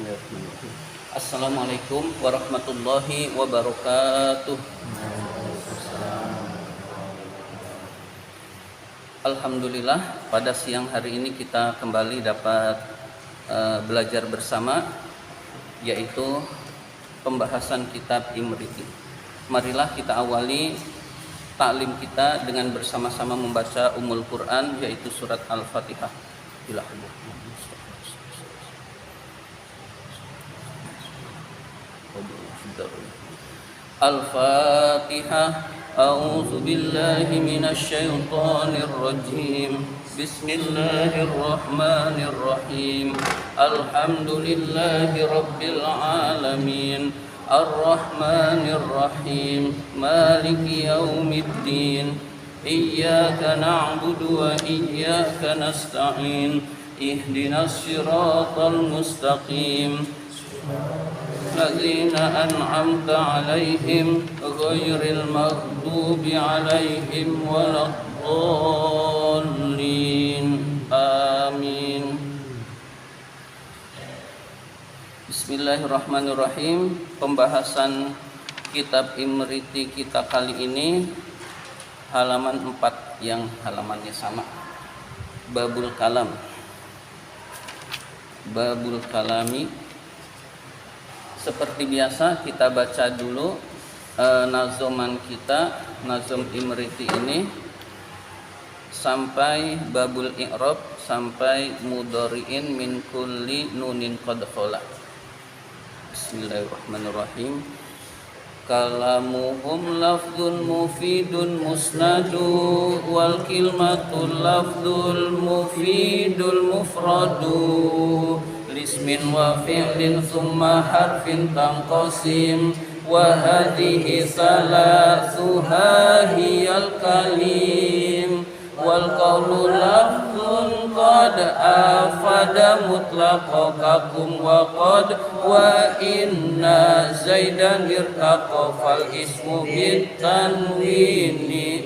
Bismillahirrahmanirrahim. Assalamualaikum warahmatullahi wabarakatuh. Alhamdulillah, pada siang hari ini kita kembali dapat belajar bersama, yaitu pembahasan kitab Imriti. Marilah kita awali taklim kita dengan bersama-sama membaca Ummul Quran, yaitu surat Al-Fatihah. Al-Fatihah. A'udzu billahi minasy syaithanir rajim. Bismillahirrahmanirrahim. Alhamdulillahi rabbil alamin. Ar-Rahmanir Rahim. Maliki yaumiddin. Iyyaka na'budu wa iyyaka nasta'in. Ihdinas siratal mustaqim. الذين أنعمت عليهم غير المغضوب عليهم ولا الضالين آمين. Bismillahirrahmanirrahim. Pembahasan kitab Imriti kita kali ini halaman 4 yang halamannya sama. Babul Kalam. Babul Kalami. Seperti biasa kita baca dulu nazoman kita, nazom Imriti ini sampai babul i'rab, sampai mudhari'in min kulli nunin qad khala. Bismillahirrahmanirrahim. Kalamuhum lafdun mufidun musnadu wal kilmatul lafdul mufidul mufradu lismin wa fi'lin thumma harfin tanqasim wa hadhihi salatsuha hiyal kalim wal qawlu lafdun qad afada mutlaqakum wa qad wa inna zaidan irtaqa fal ismu bit tanwini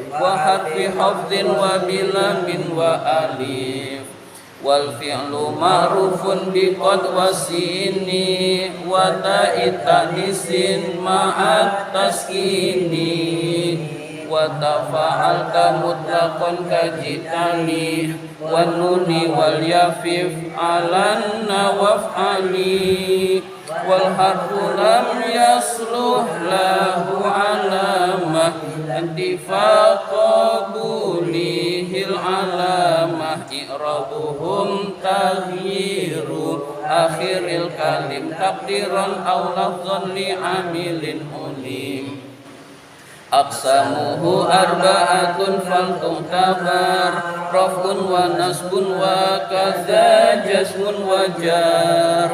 wa harfi hafdhin wa bilamin wa alif wal fi'lu ma'rufun bi qad wasini wa ta'i ta'nisin ma'at taskini wa tafa'alta mutlaqan kajitani wa nuni wal yafif alanna waf'ali wal harfu lam yasluh lahu alamah intifaqa bulihil alamah i'rabuhum taghyiru akhiril kalim takdiran aw lafzan li amilin ulim aqsamuhu arba'atun faltu'tabar raf'un wa nasbun wa kadza jasmun wa jar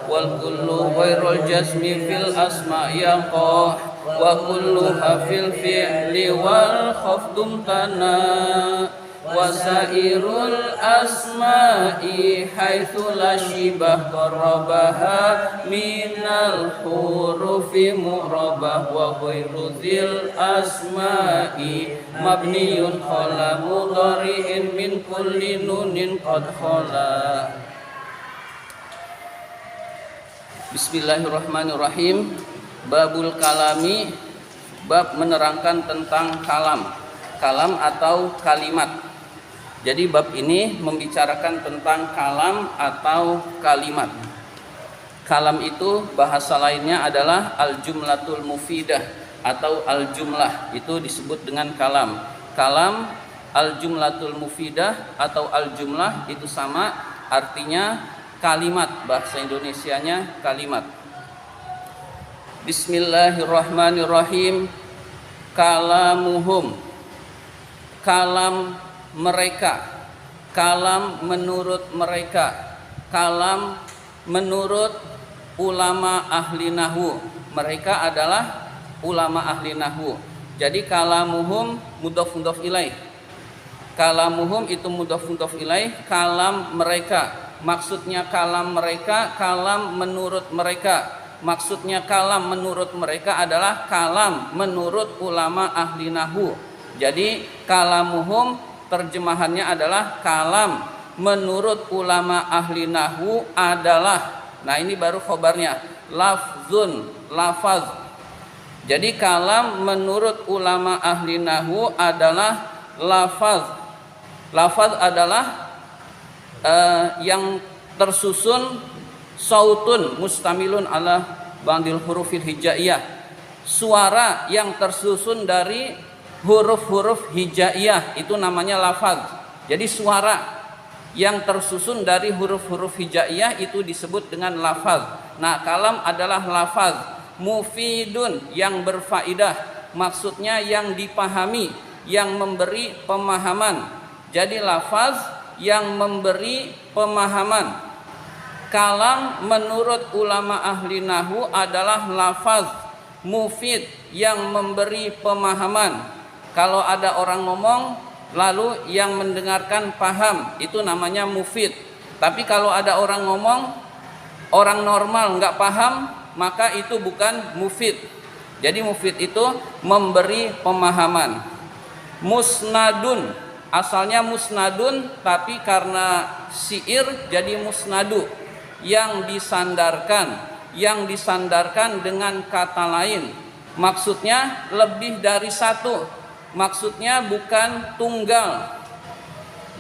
wal kullu ghairul jasmi fil asma' yaqah wa kulluha fil fi'li wal khafdum tana wasairul asma'i haitsu la shibah qarabaha minal hurufi mu'rabah wa ghairu dzil asma'i mabniyun khala mudhari'in min kulli nunin qad khala. Bismillahirrahmanirrahim. Babul kalami, bab menerangkan tentang kalam. Kalam atau kalimat. Jadi bab ini membicarakan tentang kalam atau kalimat. Kalam itu bahasa lainnya adalah al-jumlatul mufidah atau al-jumlah. Itu disebut dengan kalam. Kalam, al-jumlatul mufidah atau al-jumlah itu sama, artinya kalimat. Bahasa Indonesianya kalimat. Bismillahirrahmanirrahim. Kalamuhum, kalam mereka, kalam menurut mereka, kalam menurut ulama ahli nahwu. Mereka adalah ulama ahli nahwu. Jadi kalamuhum mudhof ilaih. Kalamuhum itu mudhof ilaih, kalam mereka. Maksudnya kalam mereka, kalam menurut mereka. Maksudnya kalam menurut mereka adalah kalam menurut ulama ahli nahwu. Jadi kalamuhum terjemahannya adalah kalam menurut ulama ahli nahwu adalah, nah ini baru khobarnya, lafzun, lafaz. Jadi kalam menurut ulama ahli nahwu adalah lafaz. Lafaz adalah yang tersusun sautun mustamilun ala ba'dil hurufil hijaiyah, suara yang tersusun dari huruf-huruf hijaiyah, itu namanya lafaz. Jadi suara yang tersusun dari huruf-huruf hijaiyah itu disebut dengan lafaz. Nah, kalam adalah lafaz. Mufidun, yang berfaedah, maksudnya yang dipahami, yang memberi pemahaman. Jadi lafaz yang memberi pemahaman. Kalam menurut ulama ahli nahwu adalah lafaz mufid, yang memberi pemahaman. Kalau ada orang ngomong lalu yang mendengarkan paham, itu namanya mufid. Tapi kalau ada orang ngomong, orang normal nggak paham, maka itu bukan mufid. Jadi mufid itu memberi pemahaman. Musnadun, asalnya musnadun, tapi karena syair jadi musnadu, yang disandarkan dengan kata lain. Maksudnya lebih dari satu, maksudnya bukan tunggal.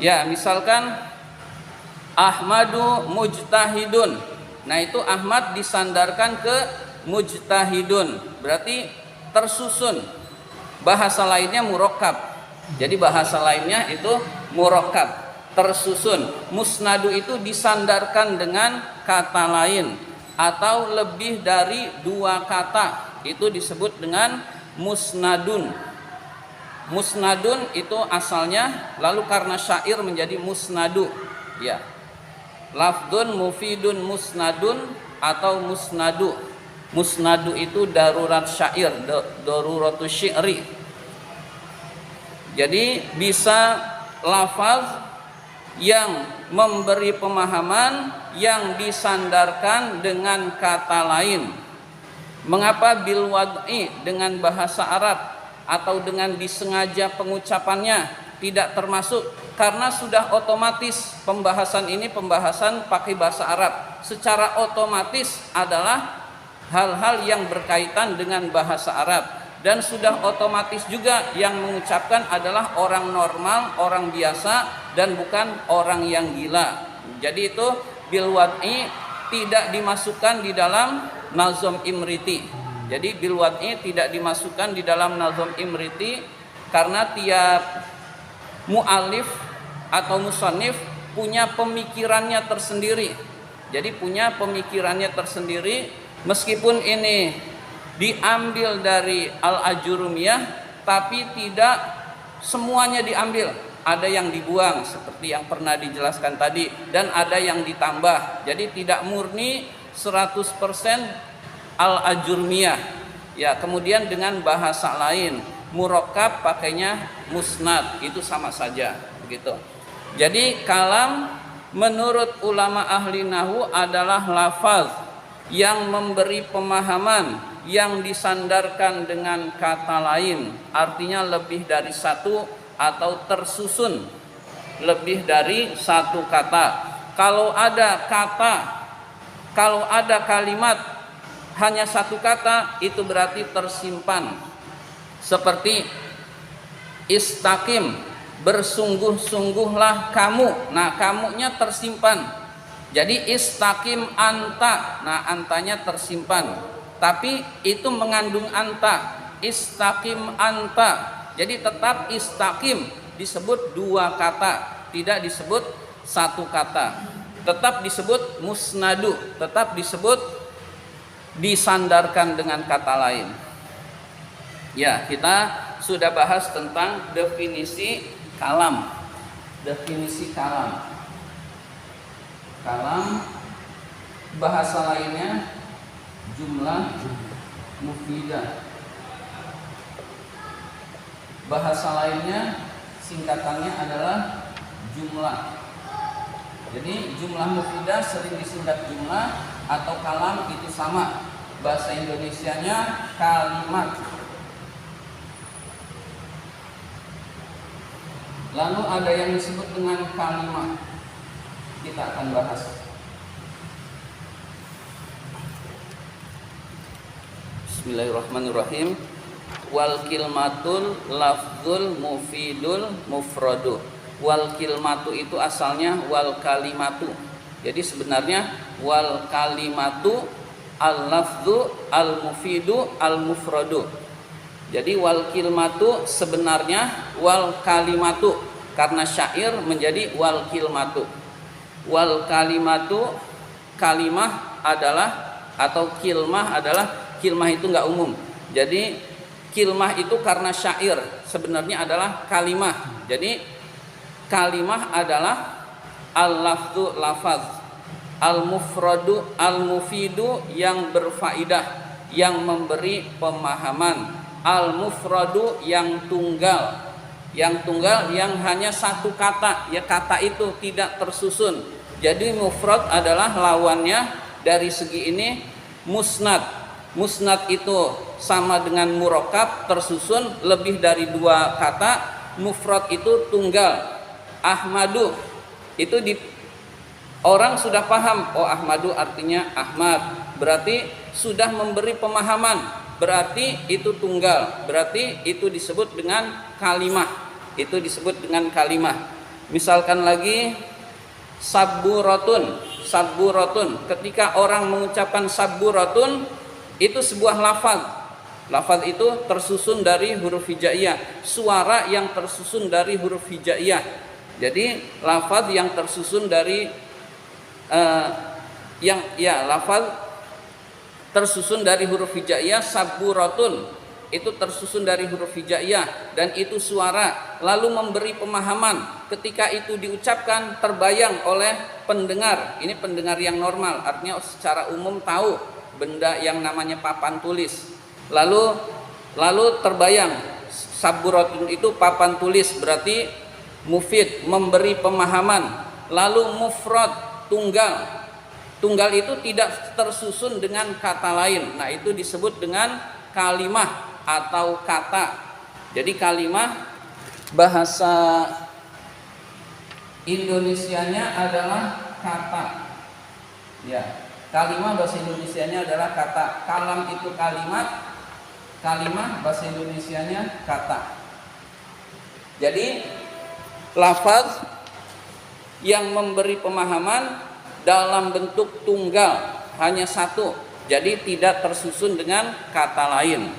Ya, misalkan Ahmadu mujtahidun. Nah, itu Ahmad disandarkan ke mujtahidun, berarti tersusun. Bahasa lainnya murakkab. Jadi bahasa lainnya itu murakkab, tersusun. Musnadu itu disandarkan dengan kata lain atau lebih dari dua kata, itu disebut dengan musnadun. Musnadun itu asalnya, lalu karena syair menjadi musnadu. Ya, lafdun mufidun musnadun atau musnadu. Musnadu itu darurat syair, daruratu syi'ri. Jadi bisa lafaz yang memberi pemahaman, yang disandarkan dengan kata lain. Mengapa bil wad'i, dengan bahasa Arab atau dengan disengaja pengucapannya tidak termasuk? Karena sudah otomatis pembahasan ini pembahasan pakai bahasa Arab. Secara otomatis adalah hal-hal yang berkaitan dengan bahasa Arab, dan sudah otomatis juga yang mengucapkan adalah orang normal, orang biasa, dan bukan orang yang gila. Jadi itu bil wad'i tidak dimasukkan di dalam nazm imriti. Jadi bil wad'i tidak dimasukkan di dalam nazm imriti karena tiap mu'alif atau musannif punya pemikirannya tersendiri. Jadi punya pemikirannya tersendiri, meskipun ini diambil dari Al-Ajurumiyah, tapi tidak semuanya diambil. Ada yang dibuang seperti yang pernah dijelaskan tadi, dan ada yang ditambah. Jadi tidak murni 100% Al-Ajurumiyah. Ya, kemudian dengan bahasa lain, murakkab pakainya musnad, itu sama saja begitu. Jadi kalam menurut ulama ahli nahwu adalah lafaz yang memberi pemahaman, yang disandarkan dengan kata lain, artinya lebih dari satu atau tersusun lebih dari satu kata. Kalau ada kalimat hanya satu kata, itu berarti tersimpan. Seperti istaqim, bersungguh-sungguhlah kamu. Nah, kamunya tersimpan. Jadi istaqim anta, nah antanya tersimpan, tapi itu mengandung anta. Istaqim anta, jadi tetap istaqim disebut dua kata, tidak disebut satu kata. Tetap disebut musnadu, tetap disebut disandarkan dengan kata lain. Ya, kita sudah bahas tentang definisi kalam. Definisi kalam. Kalam bahasa lainnya jumlah mufidah. Bahasa lainnya singkatannya adalah jumlah. Jadi jumlah mufidah sering disingkat jumlah atau kalam, itu sama. Bahasa Indonesianya kalimat. Lalu ada yang disebut dengan kalimat. kita akan bahas. Bismillahirrahmanirrahim. Wal kilmatul lafzul mufidul mufradu. Wal kilmatu itu asalnya wal kalimatu. Jadi sebenarnya wal kalimatu al lafzu al mufidu al mufradu. Jadi wal kilmatu sebenarnya wal kalimatu, karena syair menjadi wal kilmatu. Wal kalimatu, kalimah adalah, atau kilmah adalah, kilmah itu enggak umum. Jadi kilmah itu karena syair sebenarnya adalah kalimah. Jadi kalimah adalah al-lafzu lafaz, al-mufradu al-mufidu yang berfaidah, yang memberi pemahaman, al-mufradu yang tunggal, yang hanya satu kata, ya kata itu tidak tersusun. Jadi mufrad adalah lawannya dari segi ini musnad. Musnad itu sama dengan murakkab, tersusun lebih dari dua kata. Mufrad itu tunggal. Ahmadu itu orang sudah paham, oh Ahmadu artinya Ahmad, berarti sudah memberi pemahaman, berarti itu tunggal, berarti itu disebut dengan kalimah. Itu disebut dengan kalimah. Misalkan lagi sabburatun. Sabburatun, ketika orang mengucapkan sabburatun, itu sebuah lafaz. Lafaz itu tersusun dari huruf hijaiyah, suara yang tersusun dari huruf hijaiyah. Jadi lafaz yang tersusun dari lafaz tersusun dari huruf hijaiyah. Sabburatun itu tersusun dari huruf hijaiyah dan itu suara, lalu memberi pemahaman. Ketika itu diucapkan terbayang oleh pendengar. Ini pendengar yang normal, artinya secara umum tahu benda yang namanya papan tulis. Lalu terbayang sabburatun itu papan tulis, berarti mufid, memberi pemahaman. Lalu mufrad, tunggal. Tunggal itu tidak tersusun dengan kata lain. Nah, itu disebut dengan kalimah atau kata. Jadi kalimah bahasa Indonesianya adalah kata. Ya, kalimah bahasa Indonesianya adalah kata. Kalam itu kalimat, kalimah bahasa Indonesianya kata. Jadi lafaz yang memberi pemahaman dalam bentuk tunggal, hanya satu, jadi tidak tersusun dengan kata lain.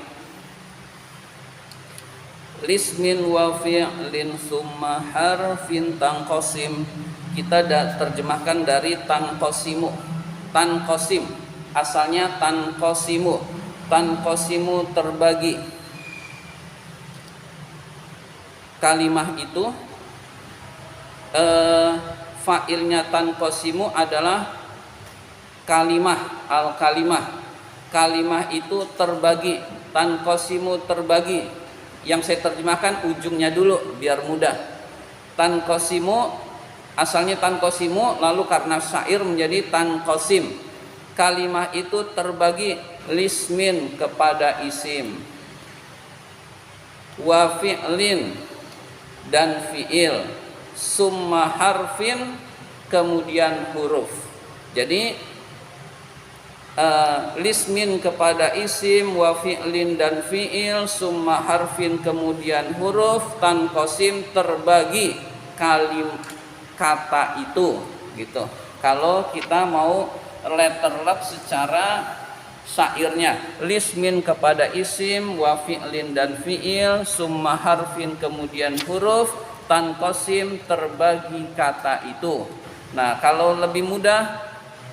Lismin wa fi'lin summa harfin tanqasim, kita terjemahkan dari tanqasimu. Tanqasim asalnya tanqasimu. Tanqasimu terbagi. Kalimah itu fa'ilnya tanqasimu adalah kalimah, al-kalimah. Kalimah itu terbagi, tanqasimu terbagi. Yang saya terjemahkan ujungnya dulu biar mudah. Tanqasimu asalnya tanqasimu, lalu karena syair menjadi tanqasim. Kalimah itu terbagi lismin kepada isim, wa fi'lin dan fi'il, summa harfin kemudian huruf. Jadi lismin kepada isim, wa fi'lin dan fi'il, summa harfin kemudian huruf, tanqasim terbagi kata itu, gitu. Kalau kita mau letterlab secara syairnya, lismin kepada isim, wa fi'lin dan fi'il, summa harfin kemudian huruf, tanqasim terbagi kata itu. Nah, kalau lebih mudah,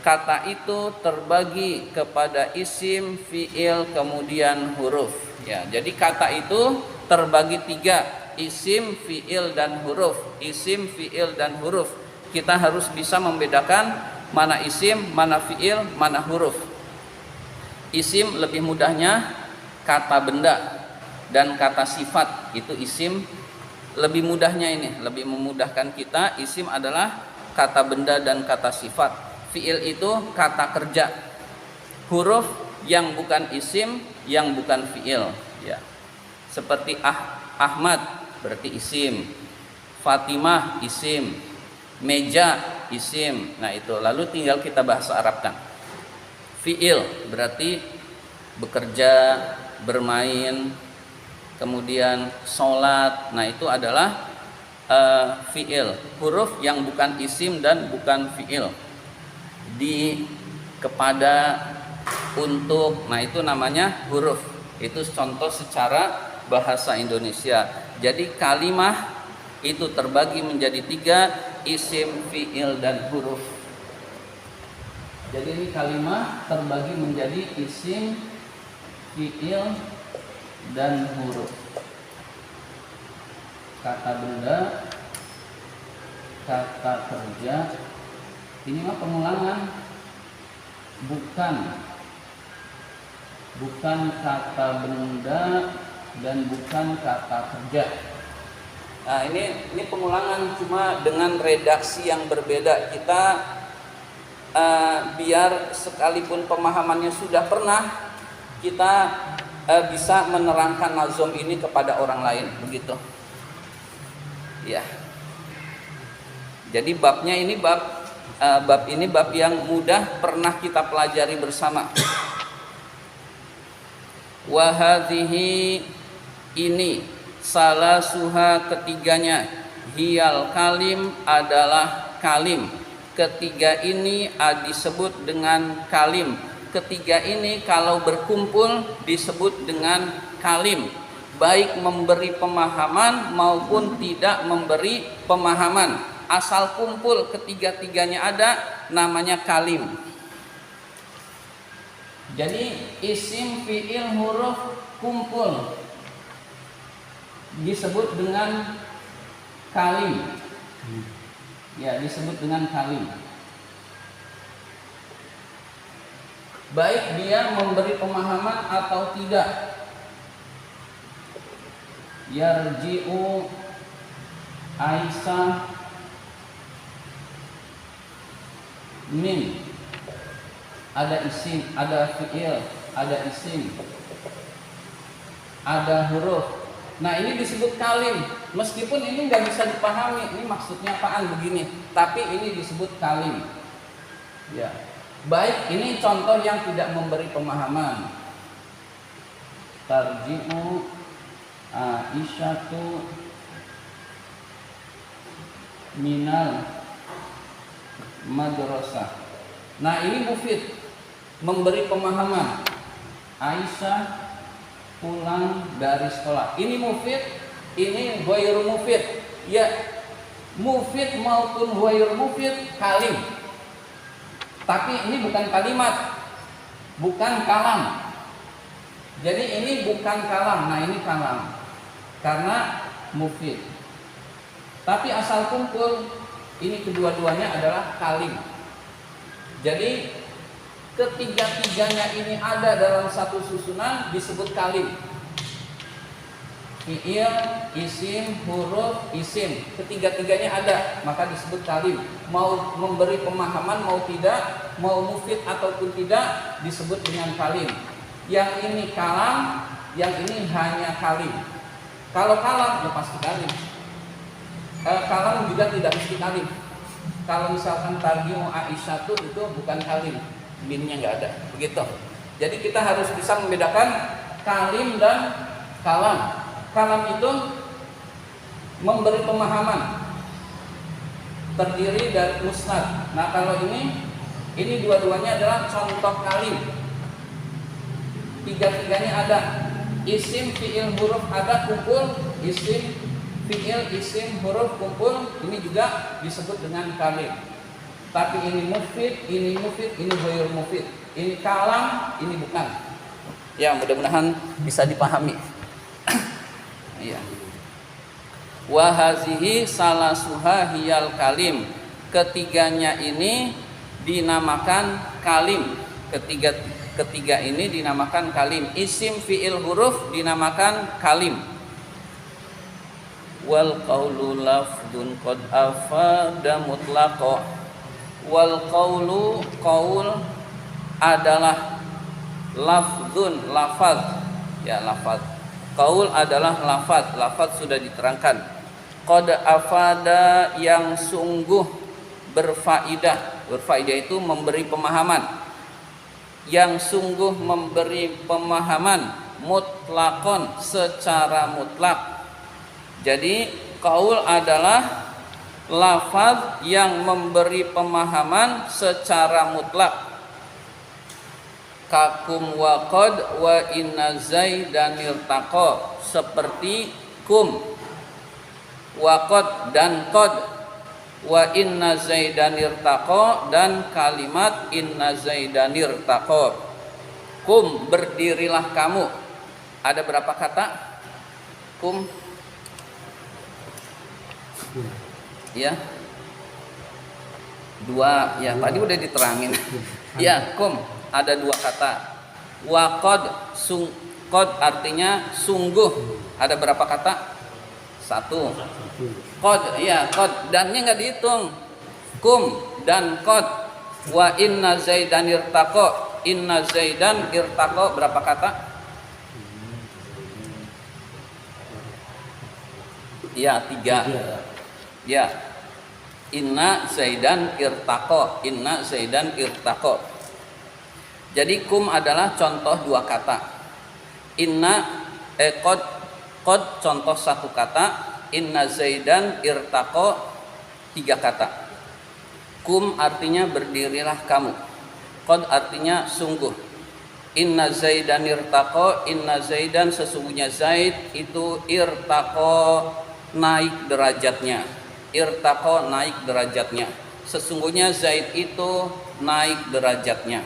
kata itu terbagi kepada isim, fi'il, kemudian huruf. Ya, jadi kata itu terbagi tiga, isim, fi'il, dan huruf. Isim, fi'il, dan huruf. Kita harus bisa membedakan mana isim, mana fi'il, mana huruf. Isim lebih mudahnya kata benda dan kata sifat, itu isim. Lebih mudahnya ini, lebih memudahkan kita, isim adalah kata benda dan kata sifat. Fi'il itu kata kerja. Huruf yang bukan isim, yang bukan fi'il, ya. Seperti Ahmad berarti isim, Fatimah isim, Meja isim. Nah itu lalu tinggal kita bahasa Arabkan. Fi'il berarti bekerja, bermain, kemudian sholat. Nah itu adalah fi'il, huruf yang bukan isim dan bukan fi'il. Di, kepada, untuk, nah itu namanya huruf. Itu contoh secara bahasa Indonesia. Jadi kalimah itu terbagi menjadi 3, isim, fi'il, dan huruf. Jadi ini kalimah terbagi menjadi isim, fi'il, dan huruf. Kata benda, kata kerja, ini mah pengulangan, bukan kata benda dan bukan kata kerja. Nah ini pengulangan cuma dengan redaksi yang berbeda. Kita biar sekalipun pemahamannya sudah pernah, kita bisa menerangkan nazom ini kepada orang lain, begitu. Ya. Jadi babnya ini bab yang mudah pernah kita pelajari bersama. Wa hadhihi, ini, salah suha, ketiganya, hiyal kalim, adalah kalim. Ketiga ini disebut dengan kalim. Ketiga ini kalau berkumpul disebut dengan kalim, baik memberi pemahaman maupun tidak memberi pemahaman. Asal kumpul ketiga-tiganya ada, namanya kalim. Jadi isim, fi'il, huruf kumpul disebut dengan kalim. Ya, disebut dengan kalim. Baik dia memberi pemahaman atau tidak. Yarji'u Aisyah min, ada isim, ada fi'il, ada isim, ada huruf. Nah ini disebut kalim. Meskipun ini nggak bisa dipahami, ini maksudnya apaan begini, tapi ini disebut kalim. Ya. Baik, ini contoh yang tidak memberi pemahaman. Tarji'u Aisyatu minal madrasah. Nah ini mufid, memberi pemahaman. Aisyah pulang dari sekolah. Ini mufid, ini ghairu mufid. Ya, mufid maupun ghairu mufid kalim. Tapi ini bukan kalimat, bukan kalam. Jadi ini bukan kalam, nah ini kalam. Karena mufid. Tapi asal kumpul, ini kedua-duanya adalah kalim. Jadi ketiga-tiganya ini ada dalam satu susunan disebut kalim. Fi'il, isim, huruf, isim, ketiga-tiganya ada, maka disebut kalim. Mau memberi pemahaman mau tidak, mau mufid ataupun tidak, disebut dengan kalim. Yang ini kalam, yang ini hanya kalim. Kalau kalam ya pasti kalim. Kalam juga tidak mesti kalim. Kalau misalkan tarji'u Aisyah itu bukan kalim, minnya nggak ada, begitu. Jadi kita harus bisa membedakan kalim dan kalam. Kalam itu memberi pemahaman, terdiri dari musnad. Nah kalau ini dua-duanya adalah contoh kalim. Tiga-tiganya ada, isim, fi'il, huruf ada kumpul, isim, fi'il, isim, huruf kumpul, ini juga disebut dengan kalim. Tapi ini mufid, ini ghairu mufid. Ini kalam, ini bukan. Ya mudah-mudahan bisa dipahami. Iya. Wa hazihi salasuha hiyal kalim. Ketiganya ini dinamakan kalim. Ketiga ini dinamakan kalim. Isim, fi'il, huruf dinamakan kalim. Wal qaulu lafdun qad afada mutlaqo. Wal qaulu, qaul adalah lafdun, lafaz. Ya, lafaz. Qaul adalah lafaz. Lafaz sudah diterangkan. Qad afada, yang sungguh berfaidah. Berfaidah itu memberi pemahaman, yang sungguh memberi pemahaman, mutlakon secara mutlak. Jadi qaul adalah lafaz yang memberi pemahaman secara mutlak. Kakum wa qad wa inna zaidan irtaqa, seperti kum, wa qad dan qad, wa inna zaidan irtaqa, dan kalimat inna zaidan irtaqa. Kum, berdirilah kamu. Ada berapa kata? Kum, ya, dua, ya tadi udah diterangin. Ya, kum ada dua kata. Wa qad, qad artinya sungguh. Ada berapa kata? Satu. Qad, ya qad, dannya nggak dihitung. Kum dan qad. Wa inna zaidan irtaqa, inna zaidan irtaqa berapa kata? Ya, tiga. Ya, inna zaidan irtaqa, inna zaidan irtaqa. Jadi kum adalah contoh dua kata. Inna qad contoh satu kata. Inna zaidan irtaqa tiga kata. Kum artinya berdirilah kamu. Qad artinya sungguh. Inna zaidan irtaqa, inna zaidan sesungguhnya Zaid itu irtaqa naik derajatnya. Irtaqa naik derajatnya. Sesungguhnya Zaid itu naik derajatnya.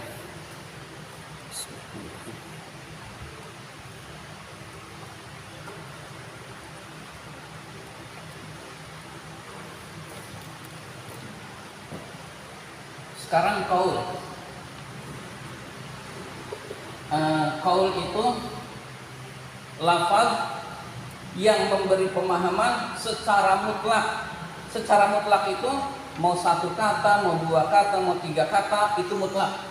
Sekarang qaul. Qaul itu lafaz yang memberi pemahaman secara mutlak. Secara mutlak itu mau satu kata, mau dua kata, mau tiga kata, itu mutlak.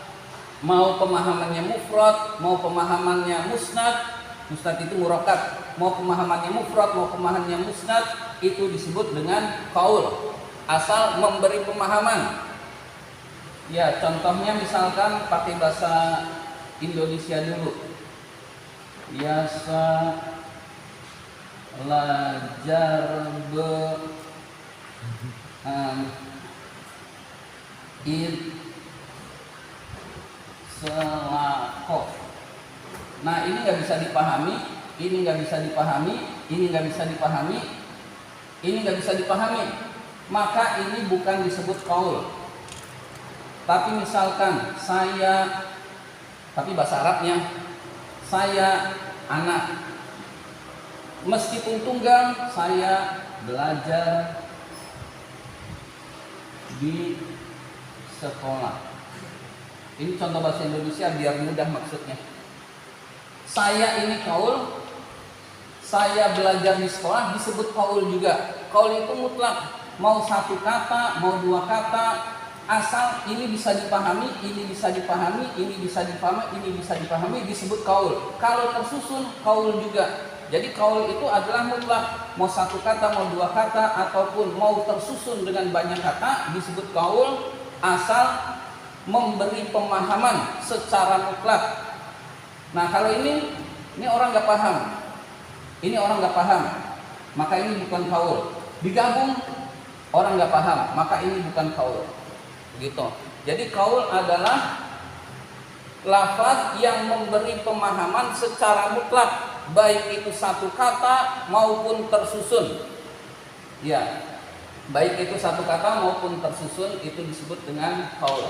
Mau pemahamannya mufrad, mau pemahamannya musnad. Musnad itu murakkab. Mau pemahamannya mufrad, mau pemahamannya musnad, itu disebut dengan qaul. Asal memberi pemahaman. Ya, contohnya misalkan pakai bahasa Indonesia dulu. Biasa lajar be id selako. Nah, ini nggak bisa dipahami, ini nggak bisa dipahami, ini nggak bisa dipahami, ini nggak bisa dipahami. Maka ini bukan disebut qaul. Tapi misalkan saya, tapi bahasa Arabnya saya anak, meskipun tunggal, saya belajar di sekolah. Ini contoh bahasa Indonesia biar mudah maksudnya. Saya ini qaul, saya belajar di sekolah disebut qaul juga. Qaul itu mutlak, mau satu kata, mau dua kata, asal ini bisa dipahami, ini bisa dipahami, ini bisa dipahami, ini bisa dipahami, disebut qaul. Kalau tersusun, qaul juga. Jadi qaul itu adalah mutlak, mau satu kata, mau dua kata, ataupun mau tersusun dengan banyak kata, disebut qaul, asal memberi pemahaman secara mutlak. Nah, kalau ini orang nggak paham, ini orang nggak paham, maka ini bukan qaul. Digabung, orang nggak paham, maka ini bukan qaul. Gitu. Jadi qaul adalah lafaz yang memberi pemahaman secara mutlak, baik itu satu kata maupun tersusun. Ya, baik itu satu kata maupun tersusun, itu disebut dengan qaul.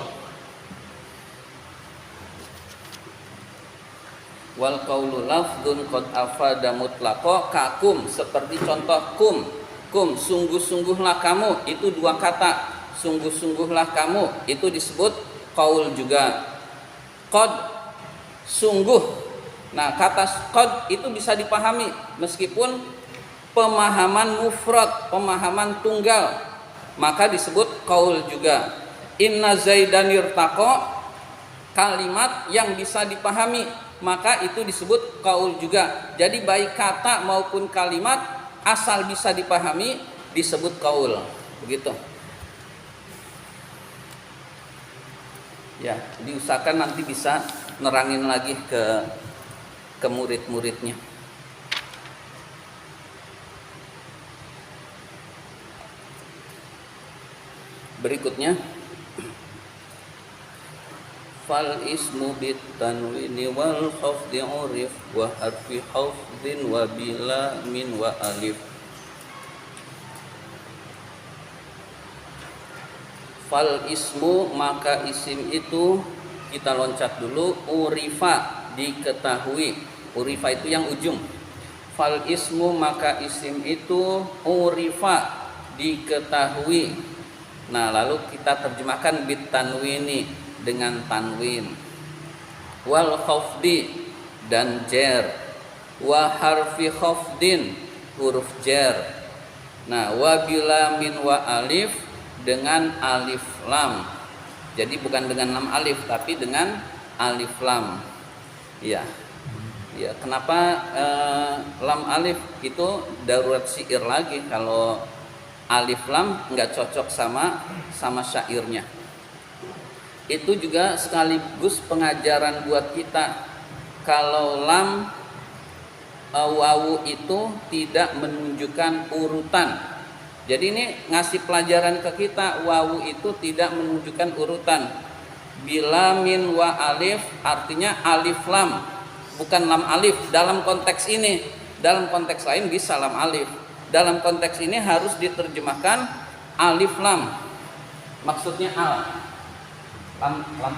Wal qaulu lafdzun qad afada mutlaqo kakum, seperti contoh kum sungguh-sungguhlah kamu, itu dua kata. Sungguh-sungguhlah kamu, itu disebut qaul juga. Qad, sungguh. Nah, kata qad itu bisa dipahami meskipun pemahaman mufrad, pemahaman tunggal, maka disebut qaul juga. Inna zaidan irtaqa, kalimat yang bisa dipahami, maka itu disebut qaul juga. Jadi baik kata maupun kalimat asal bisa dipahami disebut qaul. Begitu. Ya, diusahakan nanti bisa nerangin lagi ke murid-muridnya. Berikutnya, fal ismu bit tanwini wal khafdi urif wa harfi khafdin wa bila min wa alif. Fal ismu, maka isim itu, kita loncat dulu, urifa, diketahui. Urifa itu yang ujung. Fal ismu, maka isim itu, urifa, diketahui. Nah, lalu kita terjemahkan bit tanwini, dengan tanwin. Wal khafdi, dan jer. Wa harfi khafdin, huruf jer. Nah, wa bila min wa alif, dengan alif lam. Jadi bukan dengan lam alif, tapi dengan alif lam. Ya. Ya, kenapa lam alif itu darurat syair lagi, kalau alif lam nggak cocok sama syairnya. Itu juga sekaligus pengajaran buat kita. Kalau lam wawu itu tidak menunjukkan urutan. Jadi ini ngasih pelajaran ke kita, wawu itu tidak menunjukkan urutan. Bila min wa alif artinya alif lam, bukan lam alif dalam konteks ini. Dalam konteks lain bisa lam alif. Dalam konteks ini harus diterjemahkan alif lam. Maksudnya lam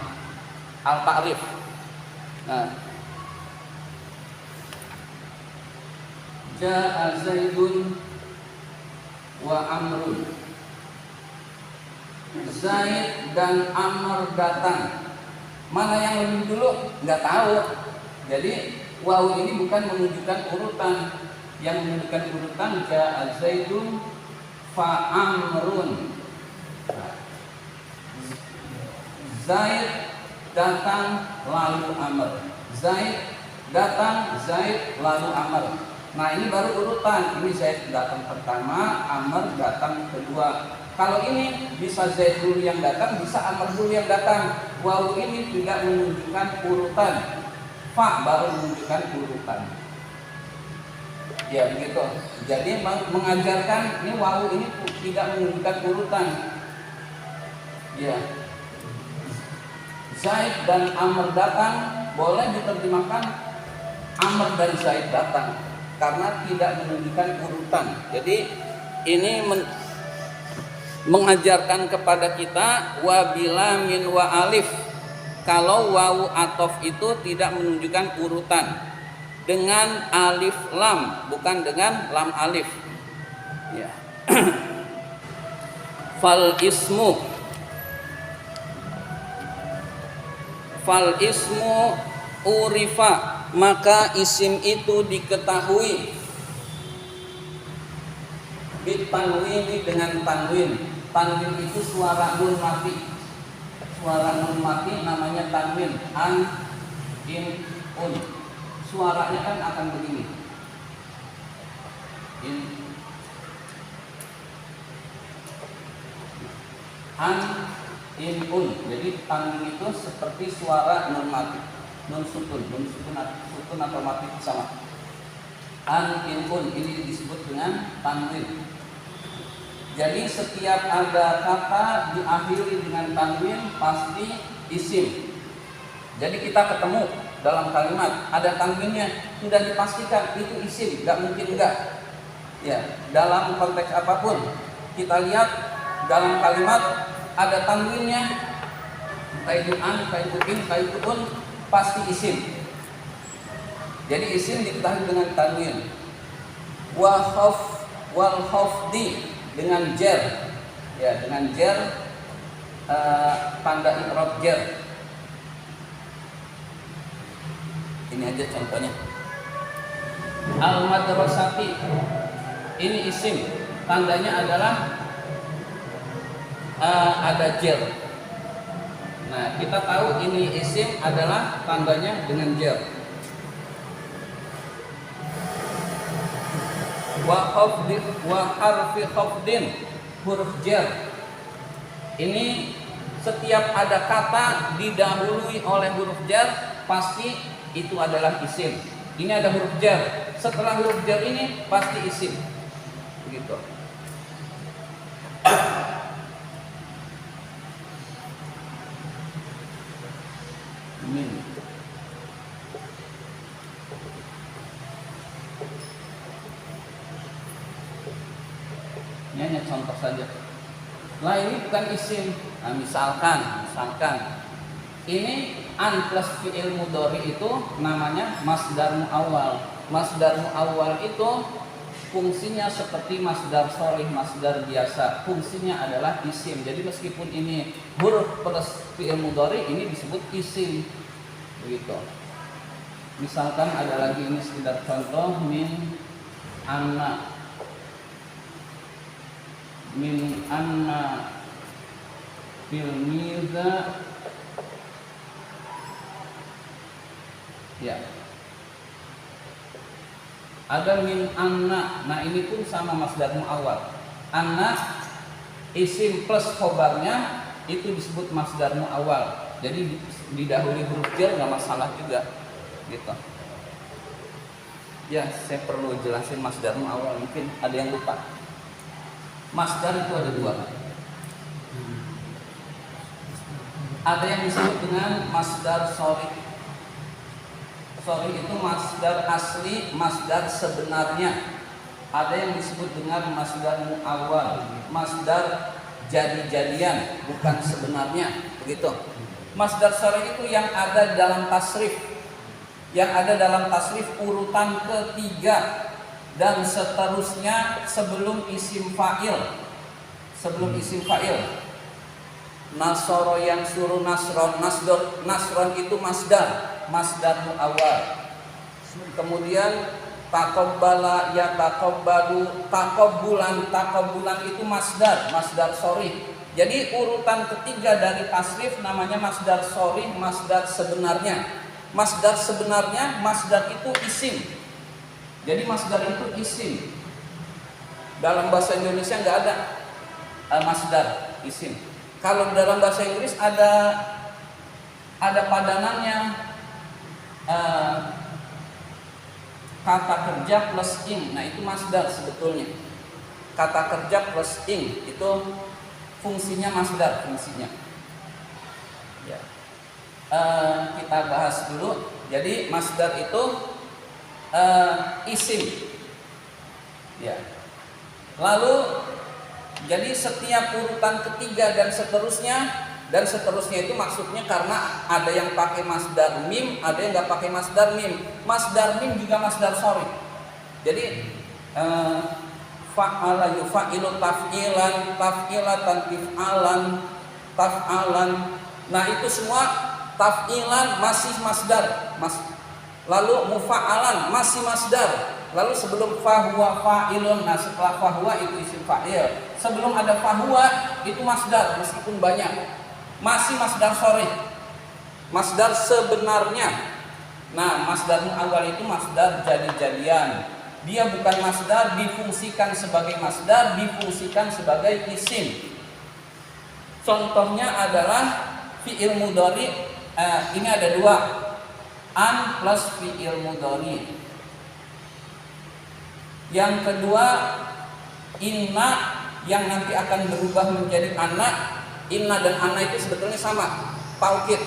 al ta'rif. Nah, ja'a zaidun wa amrun. Zaid dan Amr datang. Mana yang lebih dulu? Nggak tahu. Jadi wawu ini bukan menunjukkan urutan. Yang menunjukkan urutan ja'a zaidun fa amrun. Zaid datang lalu Amr. Zaid datang, Zaid lalu Amr. Nah, ini baru urutan. Ini Zaid datang pertama, Amr datang kedua. Kalau ini bisa Zaid dulu yang datang, bisa Amr dulu yang datang. Wawu ini tidak menunjukkan urutan. Fa baru menunjukkan urutan. Ya begitu. Jadi mengajarkan ini wawu ini tidak menunjukkan urutan. Ya. Zaid dan Amr datang, boleh diterjemahkan Amr dan Zaid datang, karena tidak menunjukkan urutan. Jadi ini mengajarkan kepada kita wa bila min wa alif. Kalau wawu atof itu tidak menunjukkan urutan, dengan alif lam, bukan dengan lam alif. Ya. Fal ismu urifa, maka isim itu diketahui. Bit tanwini, dengan tanwin. Tanwin itu suara nun mati. Suara nun mati namanya tanwin. An, in, un. Suaranya kan akan begini. In, an, in, un. Jadi tanwin itu seperti suara nun mati. Nun sukun atau mati sama. An, in, un, ini disebut dengan tanwin. Jadi setiap ada kata diakhiri dengan tanwin pasti isim. Jadi kita ketemu dalam kalimat ada tanwinnya, sudah dipastikan itu isim, nggak mungkin enggak. Ya, dalam konteks apapun kita lihat dalam kalimat ada tanwinnya, entah itu an, entah itu in, entah itu un, pasti isim. Jadi isim diketahui dengan tanwin. Wal khafdi, dengan jer. Ya, dengan jer, tanda i'rab jer. Ini aja contohnya. Al madrasati, ini isim, tandanya adalah ada jer. Nah, kita tahu ini isim adalah tandanya dengan jer. Wa harfi khafdin, huruf jer. Ini Setiap ada kata didahului oleh huruf jar, pasti itu adalah isim. Ini ada huruf jar. Setelah huruf jar ini pasti isim. Begitu. Min. Ini hanya contoh saja. Lah ini bukan isim. Nah, misalkan ini an plus fi'il mudhari itu namanya masdar muawwal. Masdar muawwal itu fungsinya seperti masdar sholih, masdar biasa. Fungsinya adalah isim. Jadi meskipun ini huruf plus fi'il mudhari, ini disebut isim. Begitu. Misalkan ada lagi ini sekedar contoh, min anna fil miza, ya. Ada min anna. Nah, ini pun sama masdar muawwal. Anna isim plus khobarnya itu disebut masdar muawwal. Jadi didahului huruf jar nggak masalah juga, gitu. Ya, saya perlu jelasin masdar muawwal, mungkin ada yang lupa. Masdar itu ada dua. Ada yang disebut dengan masdar sholih. Sholih itu masdar asli, masdar sebenarnya. Ada yang disebut dengan masdar muawwal, masdar jadi-jadian, bukan sebenarnya, begitu. Masdar sholih itu yang ada dalam tasrif, urutan ketiga dan seterusnya sebelum isim fa'il. Nasoro yang suruh nasron, nasron itu masdar muawwal. Kemudian takobbala ya takobbalu, takobulan itu masdar sholih. Jadi urutan ketiga dari tasrif namanya masdar sholih, masdar sebenarnya. Masdar sebenarnya, masdar itu isim. Jadi masdar itu isim. Dalam bahasa Indonesia nggak ada masdar isim. Kalau dalam bahasa Inggris ada padanannya, kata kerja plus ing. Nah, itu masdar sebetulnya. Kata kerja plus ing itu fungsinya masdar, fungsinya. Ya. Kita bahas dulu. Jadi masdar itu isim. Ya. Lalu jadi setiap urutan ketiga dan seterusnya itu maksudnya karena ada yang pakai masdar mim, ada yang nggak pakai masdar mim. Masdar mim juga masdar sholih. Jadi fa'ala yufa'ilu taf'ilan, taf'ilatan tif'alan. Nah, itu semua taf'ilan masih masdar. Lalu mufa'alan masih masdar. Lalu sebelum fahuwa fa'ilun, nah setelah fahuwa itu isim fa'il. Sebelum ada fahuwa itu masdar meskipun banyak. Masih masdar sholih. Masdar sebenarnya. Nah, masdar muawwal itu masdar jadi-jadian. Dia bukan masdar difungsikan sebagai masdar, difungsikan sebagai isim. Contohnya adalah fi'il mudhari. Ini ada dua. An plus fi'il mudhari. Yang kedua, inna yang nanti akan berubah menjadi anak. Inna dan anna itu sebetulnya sama, taukid.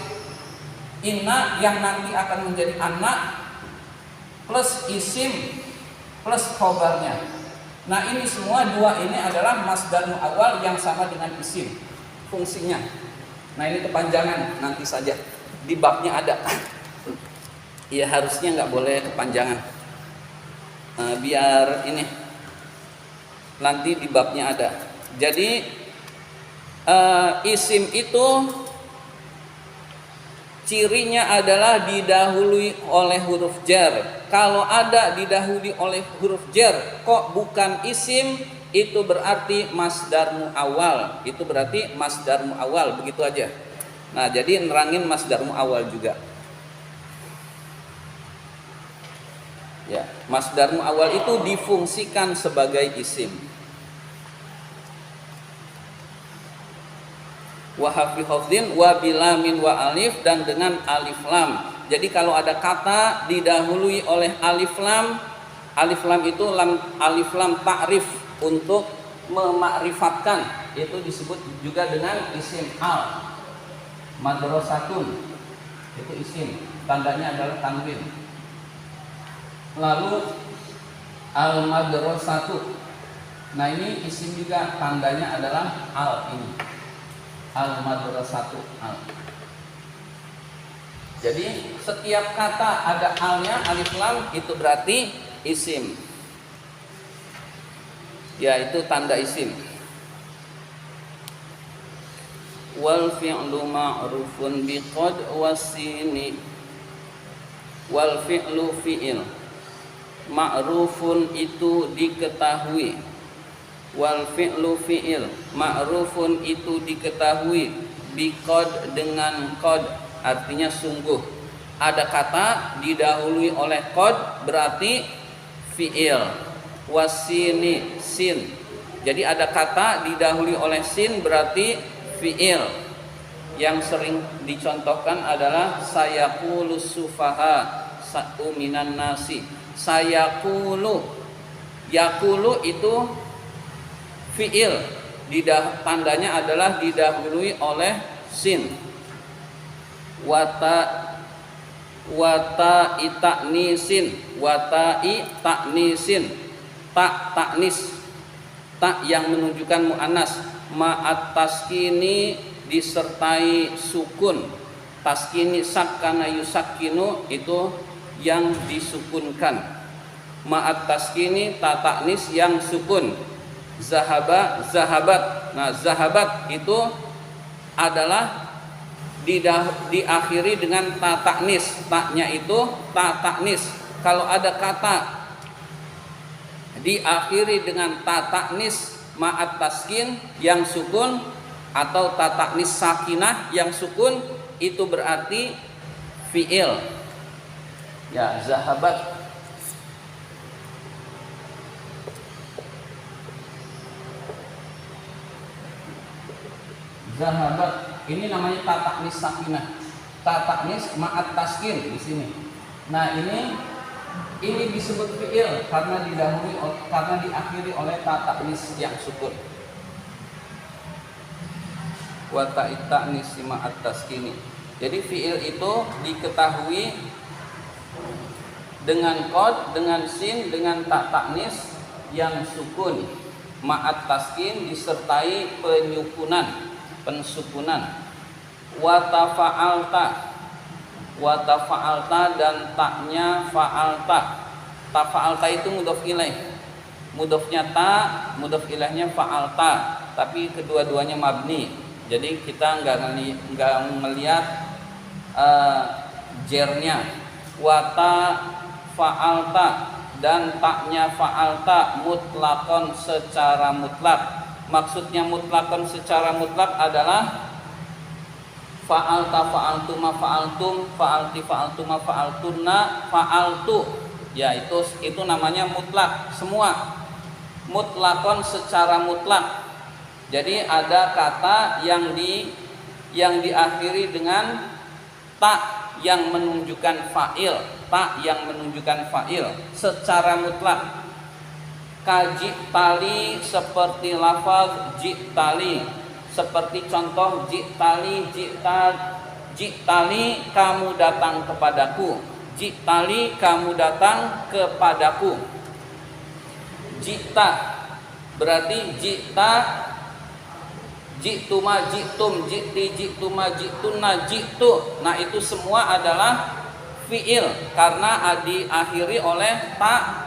Inna yang nanti akan menjadi anak plus isim plus khobarnya. Nah, ini semua dua ini adalah masdar muawwal yang sama dengan isim fungsinya. Nah, ini kepanjangan nanti saja di babnya ada. Ya, harusnya nggak boleh kepanjangan. Biar ini nanti di babnya ada. Jadi isim itu cirinya adalah didahului oleh huruf jar. Kalau ada didahului oleh huruf jar kok bukan isim, itu berarti masdar muawwal. Itu berarti masdar muawwal, begitu aja. Nah, jadi nerangin masdar muawwal juga. Ya, masdar muawwal itu difungsikan sebagai isim. wa hafi hafdin wa bilamin wa alif, dan dengan alif lam. Jadi kalau ada kata didahului oleh alif lam itu alif lam ta'rif untuk memakrifatkan, itu disebut juga dengan isim al. Madrasatun itu isim, tandanya adalah tanwin. Lalu al madrasatu, nah ini isim juga, tandanya adalah al ini. Al madrasatu al. Jadi setiap kata ada alnya, alif lam, itu berarti isim. Ya, itu tanda isim. Wal fi'lu ma'rufun biqad wasini. Wal fi'lu fi'il. Ma'rufun itu diketahui. Wal fi'lu fi'il. Ma'rufun itu diketahui. Biqad dengan qad, artinya sungguh. Ada kata didahului oleh qad, berarti fi'il. Wasini, sin. Jadi ada kata didahului oleh sin, berarti fi'il. Yang sering dicontohkan adalah sayaqulu sufaha minan nasi. Sayaqulu, yaqulu itu fi'il, tandanya adalah didahului oleh sin. Wata itaknisin, tak taknis, tak yang menunjukkan muannas. Ma'at taskini, disertai sukun. Taskini sakkana yusakkinu, itu yang disukunkan. Ma'at taskini, ta taknis yang sukun. Zahaba, zahabat. Nah, zahabat itu adalah diakhiri dengan ta taknis. Taknya itu ta taknis. Kalau ada kata diakhiri dengan ta taknis ma'at taskin yang sukun, atau ta taknis sakinah yang sukun, itu berarti fi'il. Ya, zahabat. Zahabat ini namanya ta taknis sakinah. Ta taknis ma'at taskin di sini. Nah, ini disebut fi'il karena diakhiri oleh ta taknis yang sukun. Wa ta taknis ma'at taskini. Jadi fi'il itu diketahui dengan qad, dengan sin, dengan ta taknis yang sukun. Ma'at taskin disertai pensukunan. Wa tafa'alta, dan taknya fa'alta. Ta fa'alta itu mudhof ilaih. Mudhofnya ta, mudhof ilaihnya fa'alta, tapi kedua-duanya mabni. Jadi kita enggak melihat jernya. Wa ta fa'alta, dan taknya fa'alta mutlakon, secara mutlak. Maksudnya mutlakon secara mutlak adalah fa'alta fa'altuma fa'altum, fa'alti fa'altuma fa'altunna fa'altu. Ya, itu namanya mutlak semua. Mutlakon secara mutlak. Jadi ada kata yang diakhiri dengan ta yang menunjukkan fa'il, secara mutlak. Kajitali, seperti lafaz jitali, seperti contoh jitali, jitali kamu datang kepadaku. Jitali kamu datang kepadaku. Jita berarti jita, jituma jitum, jiti jituma jituna jitu. Nah, itu semua adalah fi'il karena diakhiri oleh ta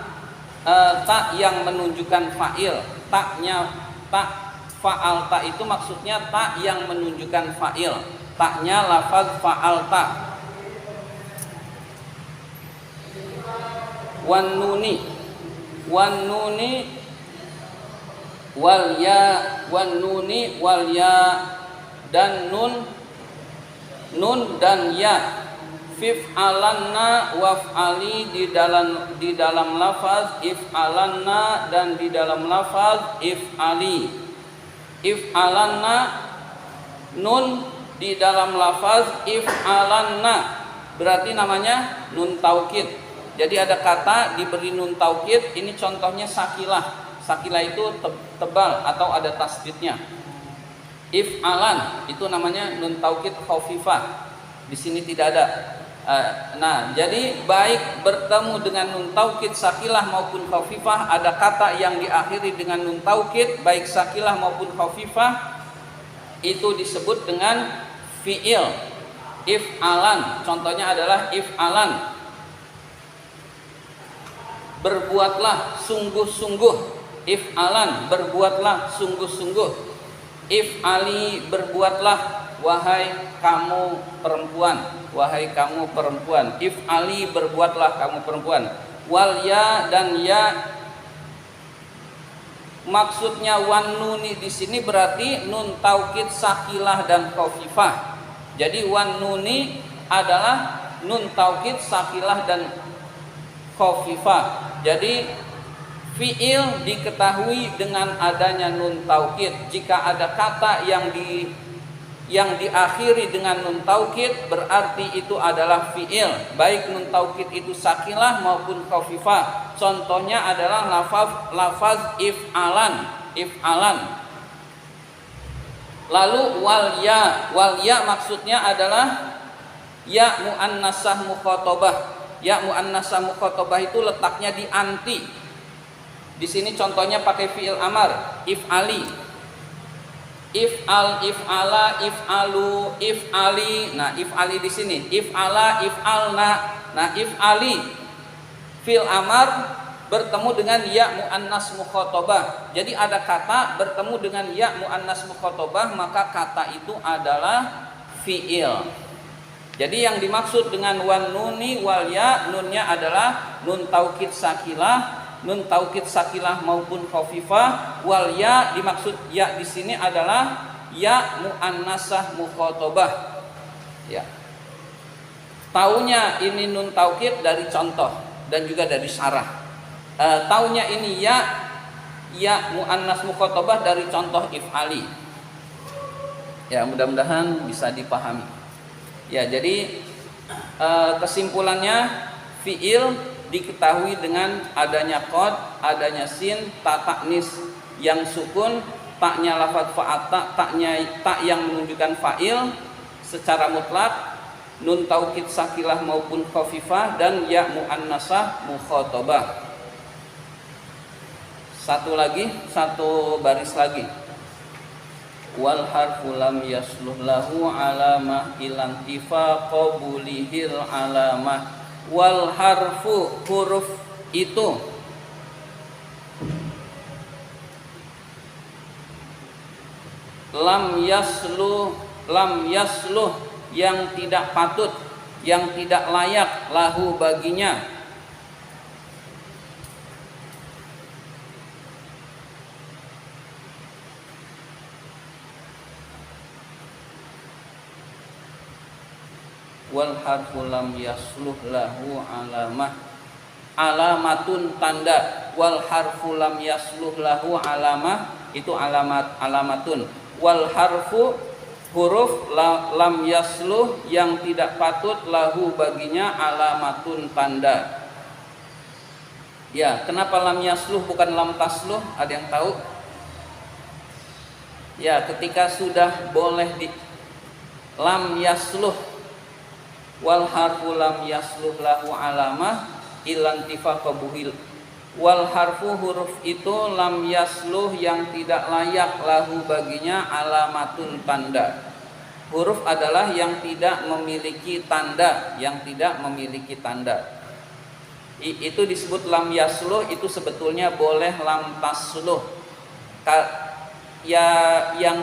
yang menunjukkan fa'il. Taknya tak fa'alta itu maksudnya tak yang menunjukkan fa'il. Taknya lafaz fa'alta. Wan nuni wal ya, dan nun dan ya. Fif'alanna waf'ali, di dalam lafaz if'alanna, dan di dalam lafaz if'ali. If'alanna nun di dalam lafaz if'alanna, berarti namanya nun taukid. Jadi ada kata diberi nun taukid, ini contohnya sakilah. Sakilah itu tebal atau ada tasdidnya. If'alan itu namanya nun taukid khafifah. Di sini tidak ada. Nah, jadi baik bertemu dengan nun taukid sakilah maupun khafifah, ada kata yang diakhiri dengan nun taukid baik sakilah maupun khafifah, itu disebut dengan fi'il. If'alan, contohnya adalah if'alan, berbuatlah sungguh-sungguh. If'alan, berbuatlah sungguh-sungguh. If'ali, berbuatlah wahai kamu perempuan, wahai kamu perempuan. If'ali, berbuatlah kamu perempuan. Wal ya dan ya, maksudnya wan nuni di sini berarti nun taukid sakilah dan khafifah. Jadi wan nuni adalah nun taukid sakilah dan khafifah. Jadi fi'il diketahui dengan adanya nun taukid. Jika ada kata yang diakhiri dengan nun taukid, berarti itu adalah fi'il, baik nun taukid itu sakilah maupun khafifah. Contohnya adalah lafaz if'alan. Lalu wal ya maksudnya adalah ya muannasah mukhatabah. Ya muannasah mukhatabah itu letaknya di anti. Di sini contohnya pakai fi'il amar, if'ali. If'al, if'ala, if'alu, if'ali. Nah, if'ali di sini, if'ala, if'alna. Nah, if'ali fi'il amar bertemu dengan ya muannas mukhatabah. Jadi ada kata bertemu dengan ya muannas mukhatabah, maka kata itu adalah fi'il. Jadi yang dimaksud dengan wan nuni wal ya, nunnya adalah nun taukid sakilah, nun taukid sakilah maupun khafifah. Wal ya, dimaksud ya di sini adalah ya muannasah mukhatabah. Ya. Taunya ini nun taukid dari contoh dan juga dari syarah. Taunya ini ya muannas mukhatabah dari contoh if'ali. Ya, mudah-mudahan bisa dipahami. Ya, jadi kesimpulannya fi'il diketahui dengan adanya qad, adanya sin, ta taknis yang sukun, taknya lafadz fa'ata, taknya tak yang menunjukkan fa'il secara mutlak, nun taukid sakilah maupun khafifah, dan ya muannasah mukhatabah. Satu baris lagi. Wal harfu lam yasluh lahu alamah ilan tifa qabulihil alamah. Wal harfu, huruf itu, lam yasluh yang tidak patut, yang tidak layak, lahu baginya. Wal harfu lam yasluh lahu alamah, alamatun tanda. Wal harfu lam yasluh lahu alamah, itu alamatun. Wal harfu, huruf lam yasluh yang tidak patut, lahu baginya, alamatun tanda. Ya, kenapa lam yasluh bukan lam tasluh? Ada yang tahu? Ya, ketika sudah boleh di lam yasluh, wal harfu lam yasluh lahu alamah ilan tifaqa buhil. Wal harfu, huruf itu, lam yasluh yang tidak layak, lahu baginya, alamatun tanda. Huruf adalah yang tidak memiliki tanda, yang tidak memiliki tanda. Itu disebut lam yasluh, itu sebetulnya boleh lam tasluh. Yang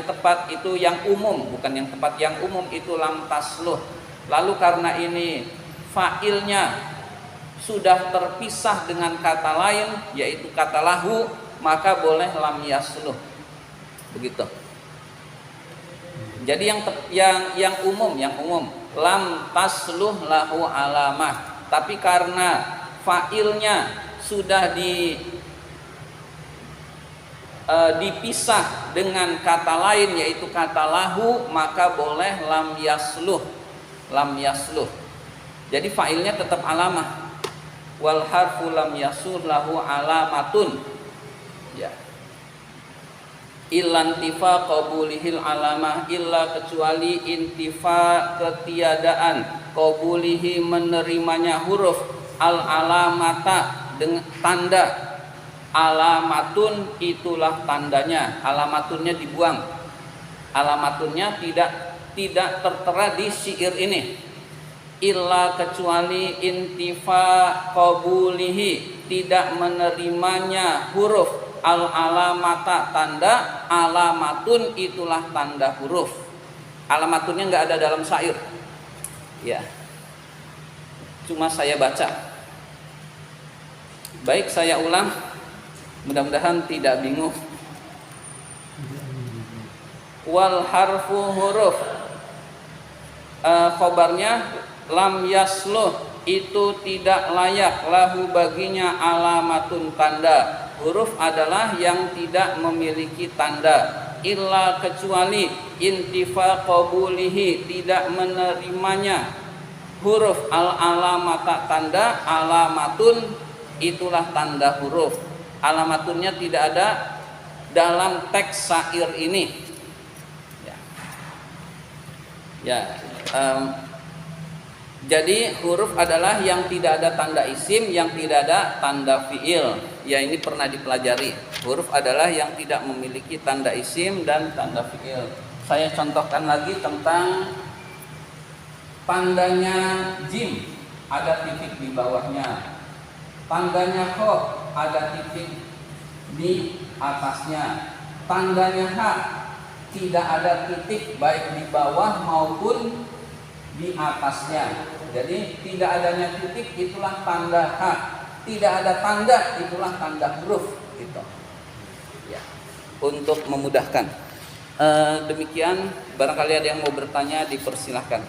tepat itu yang umum, bukan yang tepat, yang umum itu lam tasluh. Lalu karena ini fa'ilnya sudah terpisah dengan kata lain, yaitu kata lahu, maka boleh lam yasluh. Begitu. Jadi yang umum lam tasluh lahu alamah. Tapi karena fa'ilnya sudah dipisah dengan kata lain yaitu kata lahu, maka boleh lam yasluh. Jadi fa'ilnya tetap alamah. Wal harfu lam yasluh lahu alamatun. Ya. Illa intifa qabulihil alamah, illa kecuali intifa ketiadaan, qabulihi menerimanya huruf, al alamata dengan tanda. Alamatun itulah tandanya. Alamatunnya dibuang. Alamatunnya tidak tertera di syair ini. Illa kecuali intifa qabulihi, tidak menerimanya huruf, al alamata tanda, alamatun itulah tanda huruf. Alamatunnya nggak ada dalam syair. Ya. Cuma saya baca. Baik, saya ulang. Mudah-mudahan tidak bingung. Wal harfu huruf, khobarnya lam yasluh itu tidak layak lahu baginya alamatun tanda. Huruf adalah yang tidak memiliki tanda. Illa kecuali intifa qabulihi tidak menerimanya huruf al alamata tanda, alamatun itulah tanda huruf. Alamatunnya tidak ada dalam teks syair ini. Jadi huruf adalah yang tidak ada tanda isim, yang tidak ada tanda fiil. Ya, ini pernah dipelajari. Huruf adalah yang tidak memiliki tanda isim dan tanda fiil. Saya contohkan lagi tentang tandanya jim, ada titik di bawahnya. Tandanya kho, ada titik di atasnya. Tandanya ha, tidak ada titik baik di bawah maupun di atasnya. Jadi tidak adanya titik itulah tanda ha. Tidak ada tanda itulah tanda huruf gitu. Ya. Untuk memudahkan. Demikian, barangkali ada yang mau bertanya dipersilahkan.